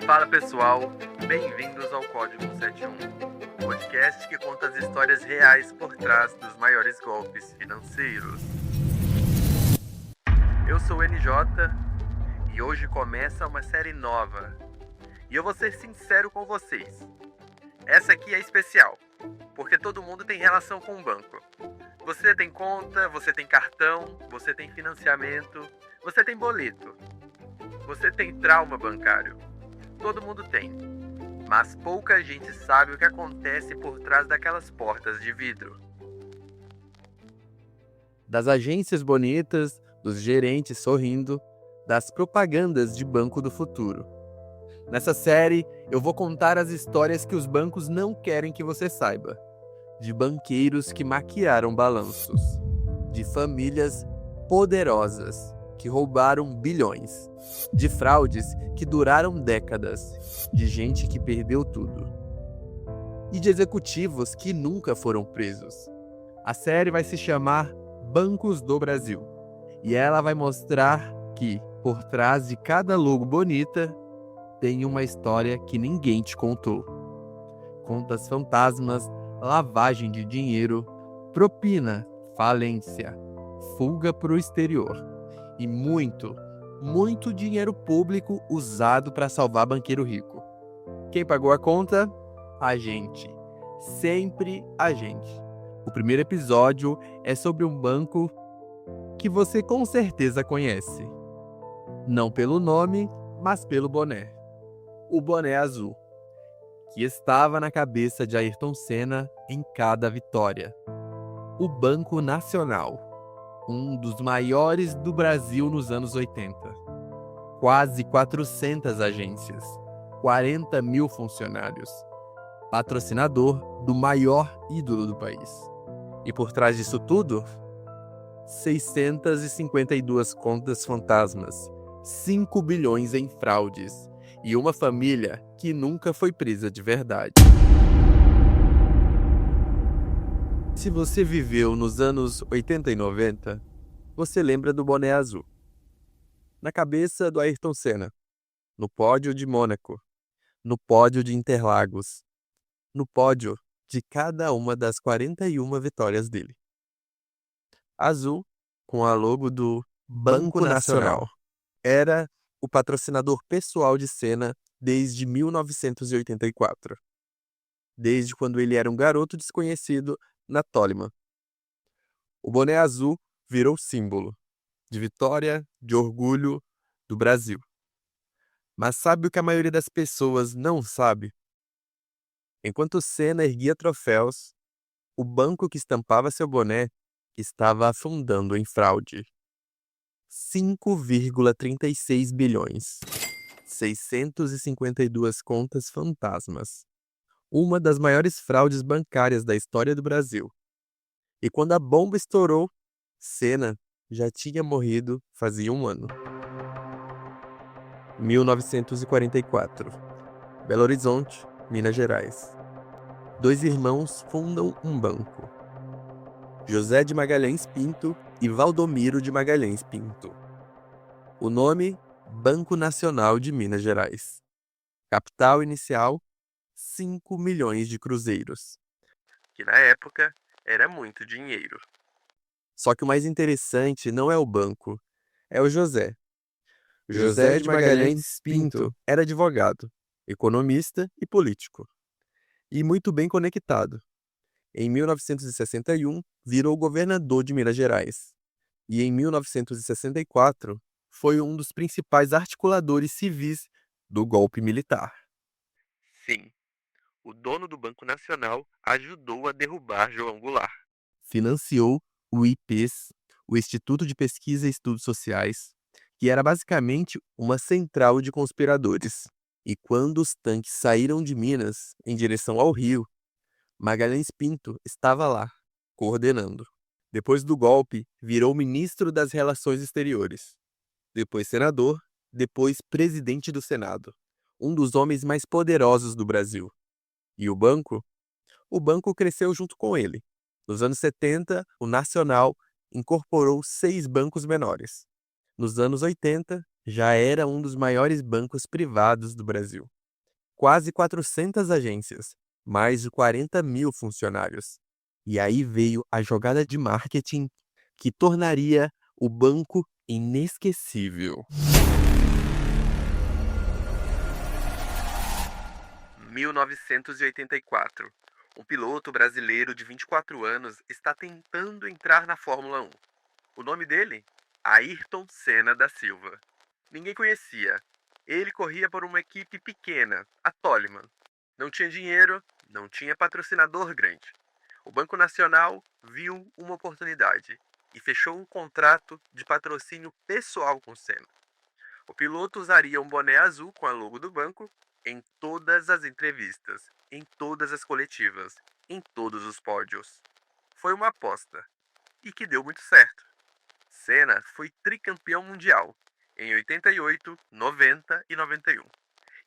Fala pessoal, bem-vindos ao Código 71, podcast que conta as histórias reais por trás dos maiores golpes financeiros. Eu sou o NJ e hoje começa uma série nova. E eu vou ser sincero com vocês, essa aqui é especial, porque todo mundo tem relação com o banco. Você tem conta, você tem cartão, você tem financiamento, você tem boleto, você tem trauma bancário. Todo mundo tem, mas pouca gente sabe o que acontece por trás daquelas portas de vidro. Das agências bonitas, dos gerentes sorrindo, das propagandas de banco do futuro. Nessa série, eu vou contar as histórias que os bancos não querem que você saiba. De banqueiros que maquiaram balanços. De famílias poderosas que roubaram bilhões. De fraudes que duraram décadas. De gente que perdeu tudo. E de executivos que nunca foram presos. A série vai se chamar Bancos do Brasil. E ela vai mostrar que, por trás de cada logo bonita, tem uma história que ninguém te contou. Contas fantasmas, lavagem de dinheiro, propina, falência, fuga para o exterior e muito dinheiro público usado para salvar banqueiro rico. Quem pagou a conta? A gente. Sempre a gente. O primeiro episódio é sobre um banco que você com certeza conhece. Não pelo nome, mas pelo boné. O boné azul, que estava na cabeça de Ayrton Senna em cada vitória. O Banco Nacional, um dos maiores do Brasil nos anos 80. Quase 400 agências, 40 mil funcionários. Patrocinador do maior ídolo do país. E por trás disso tudo, 652 contas fantasmas, 5 bilhões em fraudes. E uma família que nunca foi presa de verdade. Se você viveu nos anos 80 e 90, você lembra do boné azul. Na cabeça do Ayrton Senna, no pódio de Mônaco, no pódio de Interlagos, no pódio de cada uma das 41 vitórias dele. Azul, com a logo do Banco Nacional. Era o patrocinador pessoal de Senna desde 1984. Desde quando ele era um garoto desconhecido na Tolima. O boné azul virou símbolo de vitória, de orgulho do Brasil. Mas sabe o que a maioria das pessoas não sabe? Enquanto Senna erguia troféus, o banco que estampava seu boné estava afundando em fraude. 5,36 bilhões. 652 contas fantasmas. Uma das maiores fraudes bancárias da história do Brasil. E quando a bomba estourou, Senna já tinha morrido fazia um ano. 1944. Belo Horizonte, Minas Gerais. 2 irmãos fundam um banco. José de Magalhães Pinto e Valdomiro de Magalhães Pinto. O nome, Banco Nacional de Minas Gerais. Capital inicial, 5 milhões de cruzeiros. Que na época era muito dinheiro. Só que o mais interessante não é o banco, é o José. José de Magalhães Pinto era advogado, economista e político. E muito bem conectado. Em 1961, virou governador de Minas Gerais. E em 1964, foi um dos principais articuladores civis do golpe militar. Sim, o dono do Banco Nacional ajudou a derrubar João Goulart. Financiou o IPES, o Instituto de Pesquisa e Estudos Sociais, que era basicamente uma central de conspiradores. E quando os tanques saíram de Minas em direção ao Rio, Magalhães Pinto estava lá, coordenando. Depois do golpe, virou ministro das Relações Exteriores. Depois senador, depois presidente do Senado. Um dos homens mais poderosos do Brasil. E o banco? O banco cresceu junto com ele. Nos anos 70, o Nacional incorporou 6 bancos menores. Nos anos 80, já era um dos maiores bancos privados do Brasil. Quase 400 agências, mais de 40 mil funcionários. E aí veio a jogada de marketing que tornaria o banco inesquecível. 1984. Um piloto brasileiro de 24 anos está tentando entrar na Fórmula 1. O nome dele? Ayrton Senna da Silva. Ninguém conhecia. Ele corria por uma equipe pequena, a Toleman. Não tinha dinheiro, não tinha patrocinador grande. O Banco Nacional viu uma oportunidade e fechou um contrato de patrocínio pessoal com Senna. O piloto usaria um boné azul com a logo do banco em todas as entrevistas, em todas as coletivas, em todos os pódios. Foi uma aposta, e que deu muito certo. Senna foi tricampeão mundial em 88, 90 e 91.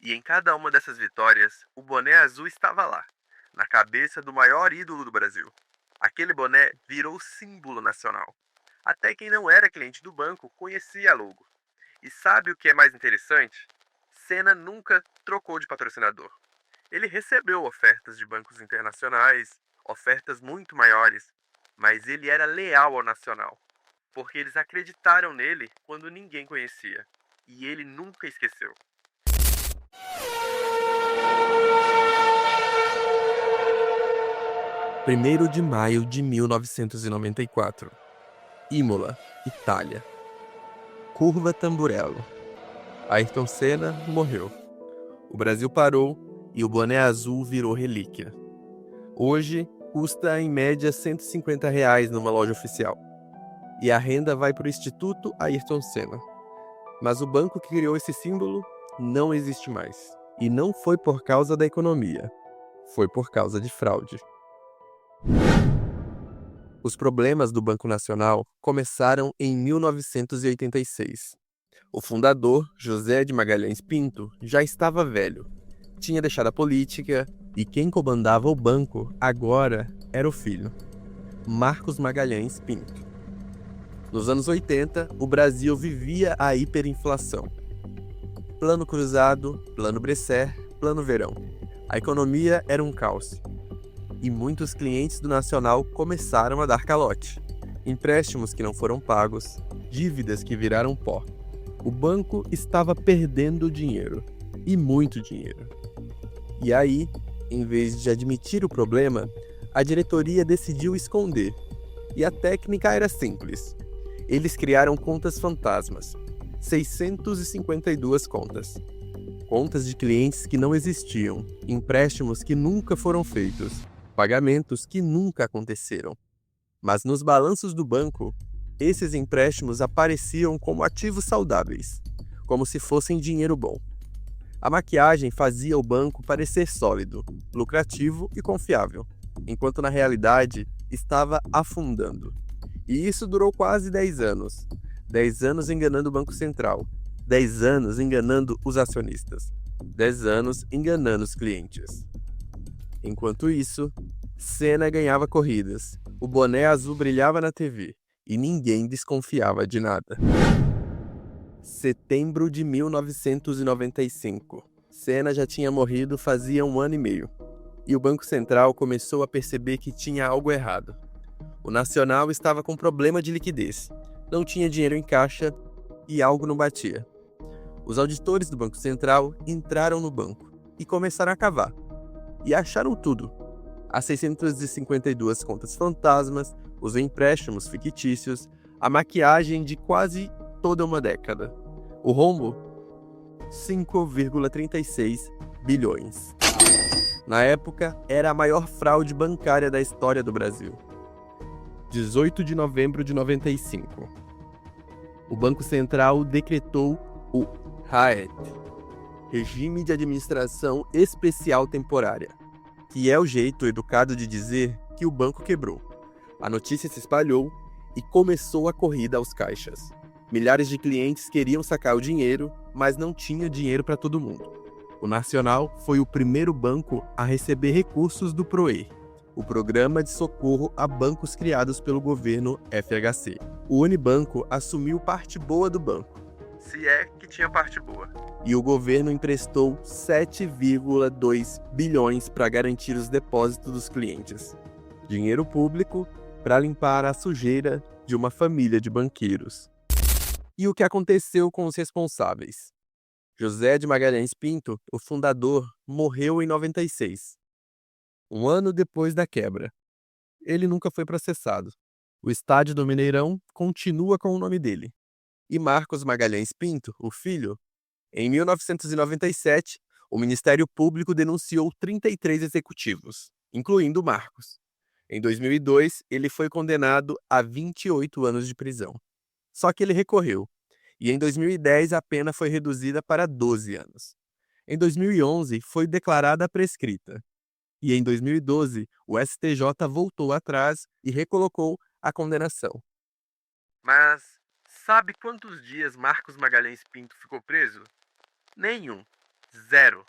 E em cada uma dessas vitórias, o boné azul estava lá, na cabeça do maior ídolo do Brasil. Aquele boné virou símbolo nacional. Até quem não era cliente do banco conhecia a logo. E sabe o que é mais interessante? Senna nunca trocou de patrocinador. Ele recebeu ofertas de bancos internacionais, ofertas muito maiores, mas ele era leal ao Nacional, porque eles acreditaram nele quando ninguém conhecia, e ele nunca esqueceu. Primeiro de maio de 1994. Imola, Itália. Curva Tamburello. Ayrton Senna morreu. O Brasil parou e o boné azul virou relíquia. Hoje, custa em média R$ 150 numa loja oficial. E a renda vai para o Instituto Ayrton Senna. Mas o banco que criou esse símbolo não existe mais. E não foi por causa da economia. Foi por causa de fraude. Os problemas do Banco Nacional começaram em 1986. O fundador, José de Magalhães Pinto, já estava velho. Tinha deixado a política e quem comandava o banco agora era o filho, Marcos Magalhães Pinto. Nos anos 80, o Brasil vivia a hiperinflação. Plano Cruzado, Plano Bresser, Plano Verão. A economia era um caos. E muitos clientes do Nacional começaram a dar calote. Empréstimos que não foram pagos, dívidas que viraram pó. O banco estava perdendo dinheiro, e muito dinheiro. E aí, em vez de admitir o problema, a diretoria decidiu esconder. E a técnica era simples. Eles criaram contas fantasmas, 652 contas. Contas de clientes que não existiam, empréstimos que nunca foram feitos, pagamentos que nunca aconteceram. Mas nos balanços do banco, esses empréstimos apareciam como ativos saudáveis, como se fossem dinheiro bom. A maquiagem fazia o banco parecer sólido, lucrativo e confiável, enquanto na realidade estava afundando. E isso durou quase 10 anos. 10 anos enganando o Banco Central, 10 anos enganando os acionistas, 10 anos enganando os clientes. Enquanto isso, Senna ganhava corridas, o boné azul brilhava na TV e ninguém desconfiava de nada. Setembro de 1995. Senna já tinha morrido fazia 1 ano e meio. E o Banco Central começou a perceber que tinha algo errado. O Nacional estava com problema de liquidez, não tinha dinheiro em caixa e algo não batia. Os auditores do Banco Central entraram no banco e começaram a cavar. E acharam tudo. As 652 contas fantasmas, os empréstimos fictícios, a maquiagem de quase toda uma década. O rombo? 5,36 bilhões. Na época, era a maior fraude bancária da história do Brasil. 18 de novembro de 95. O Banco Central decretou o RAET, Regime de Administração Especial Temporária, que é o jeito educado de dizer que o banco quebrou. A notícia se espalhou e começou a corrida aos caixas. Milhares de clientes queriam sacar o dinheiro, mas não tinha dinheiro para todo mundo. O Nacional foi o primeiro banco a receber recursos do PROE, o Programa de Socorro a Bancos criados pelo governo FHC. O Unibanco assumiu parte boa do banco, se é que tinha parte boa. E o governo emprestou 7,2 bilhões para garantir os depósitos dos clientes. Dinheiro público para limpar a sujeira de uma família de banqueiros. E o que aconteceu com os responsáveis? José de Magalhães Pinto, o fundador, morreu em 96, um ano depois da quebra. Ele nunca foi processado. O estádio do Mineirão continua com o nome dele. E Marcos Magalhães Pinto, o filho, em 1997, o Ministério Público denunciou 33 executivos, incluindo Marcos. Em 2002, ele foi condenado a 28 anos de prisão. Só que ele recorreu, e em 2010 a pena foi reduzida para 12 anos. Em 2011, foi declarada prescrita. E em 2012, o STJ voltou atrás e recolocou a condenação. Mas sabe quantos dias Marcos Magalhães Pinto ficou preso? Nenhum. 0.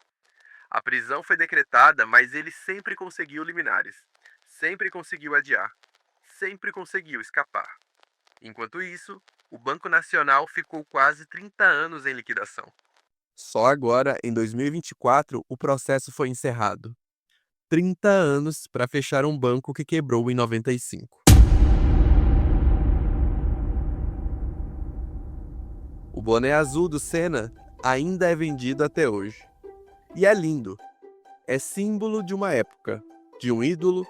A prisão foi decretada, mas ele sempre conseguiu liminares. Sempre conseguiu adiar. Sempre conseguiu escapar. Enquanto isso, o Banco Nacional ficou quase 30 anos em liquidação. Só agora, em 2024, o processo foi encerrado. 30 anos para fechar um banco que quebrou em 95. O boné azul do Senna ainda é vendido até hoje. E é lindo. É símbolo de uma época, de um ídolo,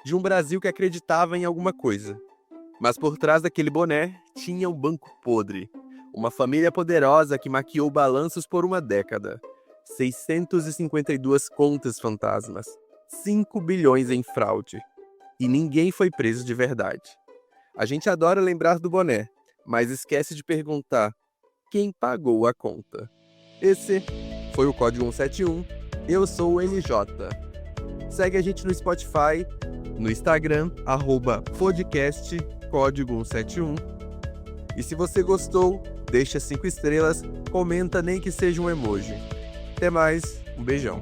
de um Brasil que acreditava em alguma coisa. Mas por trás daquele boné tinha um banco podre. Uma família poderosa que maquiou balanços por uma década. 652 contas fantasmas. 5 bilhões em fraude. E ninguém foi preso de verdade. A gente adora lembrar do boné, mas esquece de perguntar quem pagou a conta. Esse foi o Código 171. Eu sou o NJ. Segue a gente no Spotify, no Instagram, @podcast Código 171. E se você gostou, deixa 5 estrelas, comenta nem que seja um emoji. Até mais, um beijão.